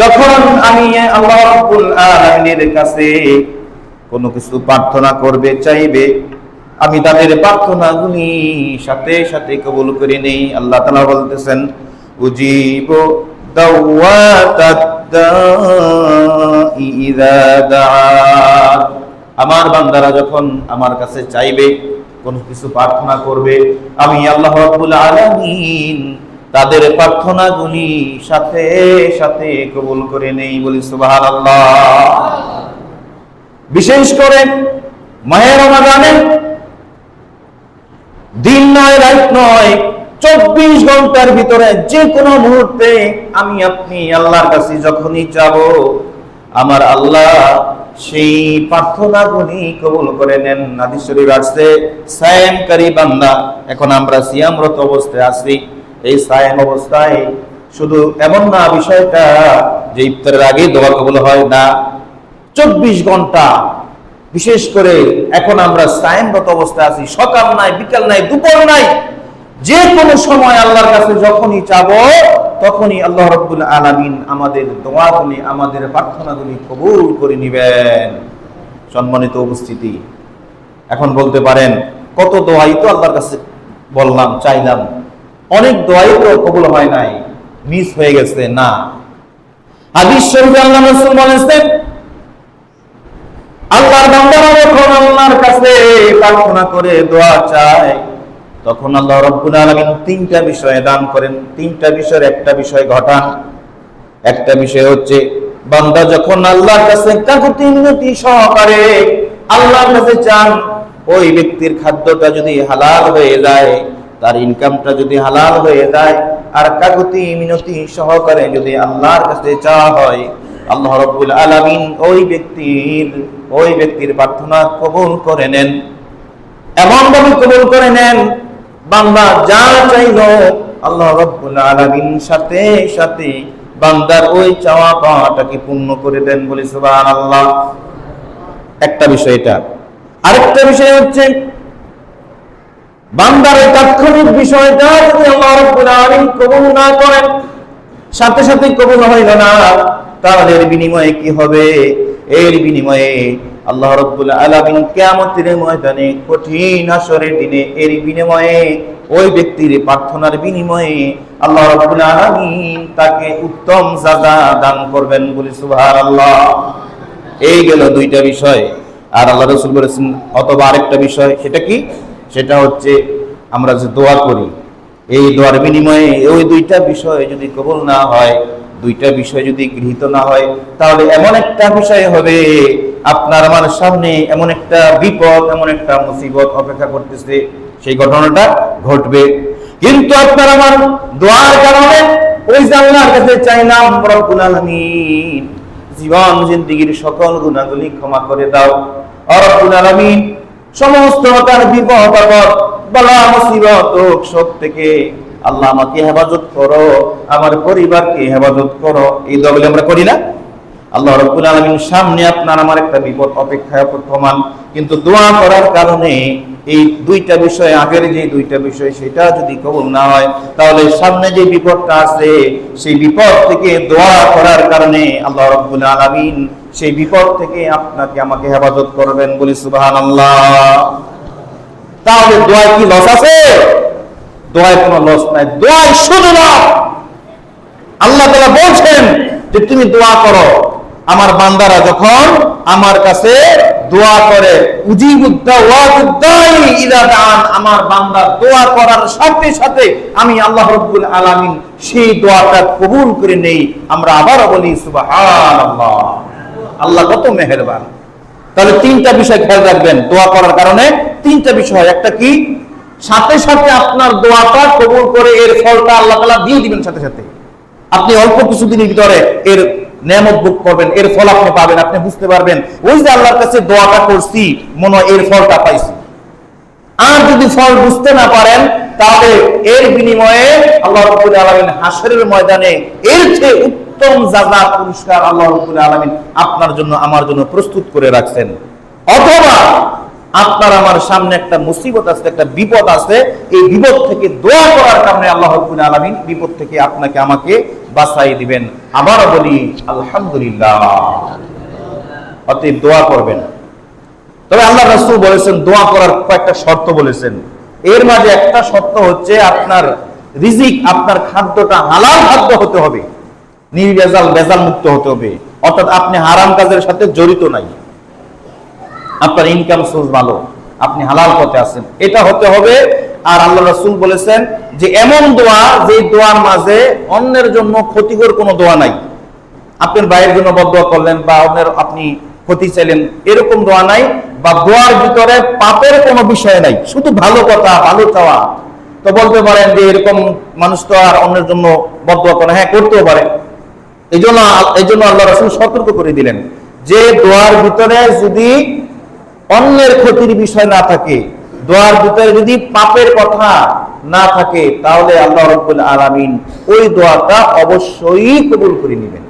যখন আমি আল্লাহ রাব্বুল আলামিনের কাছে কোনো কিছু প্রার্থনা করবে, চাইবে, আমি তাদের প্রার্থনাগুলি সাথে সাথে কবুল করে নেই। আল্লাহ তাআলা বলতেছেন, উজিবু দাওয়াতাদ দাঈ ইযা দাআন। আমার বান্দারা যখন আমার কাছে চাইবে, কোন কিছু প্রার্থনা করবে, আমি আল্লাহ রাব্বুল আলামিন তাদের প্রার্থনাগুলি সাথে সাথে কবুল করে নেই। বলি সুবহানাল্লাহ। বিশেষ করে মাহে রমাদানে দিন নয়, রাত নয়, 24 ঘন্টার ভিতরে যে কোনো মুহূর্তে আমি আপনি আল্লাহর কাছে যখনই যাব, আমার আল্লাহ সেই প্রার্থনাগুলি কবুল করে নেন। হাদিস শরীফ আসছে, সায়ামকারী বান্দা, এখন আমরা সিয়ামরত অবস্থায় আছি, এই সায়াম অবস্থায় শুধু এমন না বিষয়টা যে ইফতারের আগে দোয়া কবুল হয় না, 24 ঘন্টা, বিশেষ করে এখন আমরা সায়ামরত অবস্থায় আছি, সকাল নাই, বিকাল নাই, দুপুর নাই, যে কোনো সময় আল্লাহর কাছে যখনই চাবো তখনই আল্লাহ রাব্বুল আলামিন আমাদের দোয়াগুলি, আমাদের প্রার্থনাগুলি কবুল করে নেবেন। সম্মানিত উপস্থিতি, এখন বলতে পারেন কত দোয়াই তো আল্লাহর কাছে বললাম, চাইলাম, অনেক দোয়াই তো কবুল হয় নাই, মিস হয়ে গেছে। না, হাদিস শরীফে আল্লাহ রাসূল বলেছেন, আল্লাহর বান্দারা যখন আল্লাহর কাছে প্রার্থনা করে দোয়া চায়, তখন আল্লাহ রাব্বুল আলামিন 3টা বিষয় দান করেন। 3টা বিষয়ের একটা বিষয় ঘটান। একটা বিষয় হচ্ছে, বান্দা যখন আল্লাহর কাছে কাকুতি মিনতি সহকারে আল্লাহর কাছে চান, ওই ব্যক্তির খাদ্যটা যদি হালাল হয়ে যায়, তার ইনকামটা যদি হালাল হয়ে যায়, আর কাকুতি মিনতি সহকারে যদি আল্লাহর কাছে চাওয়া হয়, আল্লাহ রাব্বুল আলামিন ওই ব্যক্তির প্রার্থনা কবুল করে নেন। এমন ভাবে কবুল করে নেন, বান্দা যা চাইলো আল্লাহ রাব্বুল আলামিন সাথে সাথে বান্দার ওই চাওয়া পাওয়াটাকে পূর্ণ করে দেন। বলি সুবহানাল্লাহ। একটা বিষয় এটা। আরেকটা বিষয় হচ্ছে, বান্দার তাৎক্ষণিক বিষয়টা যদি আল্লাহ রাব্বুল আলামিন কবুল না করেন, সাথে সাথে কবুল হইল না, তাহলে এর বিনিময়ে কি হবে? এর বিনিময়ে আল্লাহ রাব্বুল আলামিন কিয়ামতের ময়দানে, কঠিন হাসরের দিনে, এর বিনিময়ে, ওই ব্যক্তির প্রার্থনার বিনিময়ে আল্লাহ রাব্বুল আলামিন তাকে উত্তম সাজা দান করবেন। বলি সুবহানাল্লাহ। এই গেল 2টা বিষয়। আর আল্লাহ রাসূল বলেছেন অথবা আরেকটা বিষয়, সেটা কি? সেটা হচ্ছে, আমরা যে দোয়া করি, এই দোয়ার বিনিময়ে ওই 2টা বিষয় যদি কবুল না হয়, 2টা বিষয় যদি গৃহীত না হয়, তাহলে এমন একটা বিষয় হবে, আপনার আমার সামনে এমন একটা বিপদ, এমন একটা মুসিবত অপেক্ষা করতেছে, সেই ঘটনাটা ঘটবে। কিন্তু আপনার আমার দোয়ার কারণে ওই যে আল্লাহর কাছে চাইলাম, রব্বুল আলামিন জীবন জিন্দেগীর সকল গুনাহগুলি ক্ষমা করে দাও, রব্বুল আলামিন সমস্ত তার বিপদ আপদ, বালা মুসিবত সব থেকে আল্লাহ আমাকে হেফাজত করো, আমার পরিবারকে হেফাজত করো, এই দোয়াগুলি আমরা করি না? আল্লাহ রাব্বুল আলামিন সামনে আপনার আমার একটা বিপদ অপেক্ষায় বর্তমান, কিন্তু দোয়া করার কারণে এই 2টা বিষয়, আগের যে 2টা বিষয়, সেটা যদি কবুল না হয়, তাহলে সামনে যে বিপদটা আছে, সেই বিপদ থেকে দোয়া করার কারণে আল্লাহ রাব্বুল আলামিন সেই বিপদ থেকে আপনাকে আমাকে হেফাজত করবেন। বলি সুবহানাল্লাহ। তাহলে দোয়ায় কি লস আছে? দোয়ায় কোনো লস নাই, দোয়ায় শুধু লাভ। আল্লাহ তাআলা বলছেন যে তুমি দোয়া করো, আমার বান্দারা যখন আমার কাছে দোয়া করে, উজিবুদ দাওয়াতুদ দাঈ ইযা দাআন, আমার বান্দা দোয়া করার সাথে সাথে আমি আল্লাহ রাব্বুল আলামিন সেই দোয়াটা কবুল করে নেই। আমরা আবারও বলি সুবহানাল্লাহ। আল্লাহ কত মেহেরবান। তাহলে 3টা বিষয় খেয়াল রাখবেন দোয়া করার কারণে। 3টা বিষয়, একটা কি? সাথে সাথে আপনার দোয়াটা কবুল করে এর ফলটা আল্লাহ তাআলা দিয়ে দিবেন সাথে সাথে। আপনি অল্প কিছুদিনের ভিতরে এর নেয়ামত ভোগ করবেন, এর ফল আপনি পাবেন, আপনি বুঝতে পারবেন ওই যে আল্লাহর কাছে দোয়াটা করছি, মনে হয় এর ফলটা পাইছি। আর যদি ফল বুঝতে না পারেন, তাহলে এর বিনিময়ে আল্লাহ রাব্বুল আলামিন হাশরের ময়দানে এর চেয়ে উত্তম যাজা, পুরস্কার আল্লাহ রাব্বুল আলামিন আপনার জন্য, আমার জন্য প্রস্তুত করে রাখছেন। অথবা আপনার আমার সামনে একটা মুসিবত আছে, একটা বিপদ আছে, এই বিপদ থেকে দোয়া করার কারণে আল্লাহ রাব্বুল আলামিন বিপদ থেকে আপনাকে আমাকে বাঁচাই দিবেন। আবারও বলি আলহামদুলিল্লাহ। অতএব দোয়া করবেন। তবে আল্লাহ রাসূল বলেছেন দোয়া করার কয়েকটা শর্ত বলেছেন। এর মাঝে একটা শর্ত হচ্ছে আপনার রিজিক, আপনার খাদ্যটা হালাল খাদ্য হতে হবে, নির্ভেজাল ভেজাল মুক্ত হতে হবে, অর্থাৎ আপনি হারাম কাজের সাথে জড়িত নাই, আপনার ইনকাম সোর্স ভালো, আপনি হালাল পথে আছেন, এটা হতে হবে। আর আল্লাহ রাসূল বলেছেন যে এমন দোয়া যে দোয়ার মাঝে অন্যের জন্য ক্ষতিকর কোনো দোয়া নাই। আপনার ভাইয়ের জন্য বদদোয়া করলেন বা অন্যের আপনি ক্ষতি চাইলেন, এরকম দোয়া নাই, বা দোয়ার ভিতরে পাপের কোনো বিষয় নাই, শুধু ভালো কথা, ভালো চাওয়া। তো বলতে পারেন যে এরকম মানুষ তো আর অন্যের জন্য বদদোয়া করে, হ্যাঁ করতেও পারে। এই জন্য আল্লাহ রাসূল সতর্ক করে দিলেন যে দোয়ার ভিতরে যদি অন্যের ক্ষতির বিষয় না থাকে, দোয়ার ভিতরে যদি পাপের কথা না থাকে, তাহলে আল্লাহ রাব্বুল আলামিন ওই দোয়াটা অবশ্যই কবুল করে নেবেন।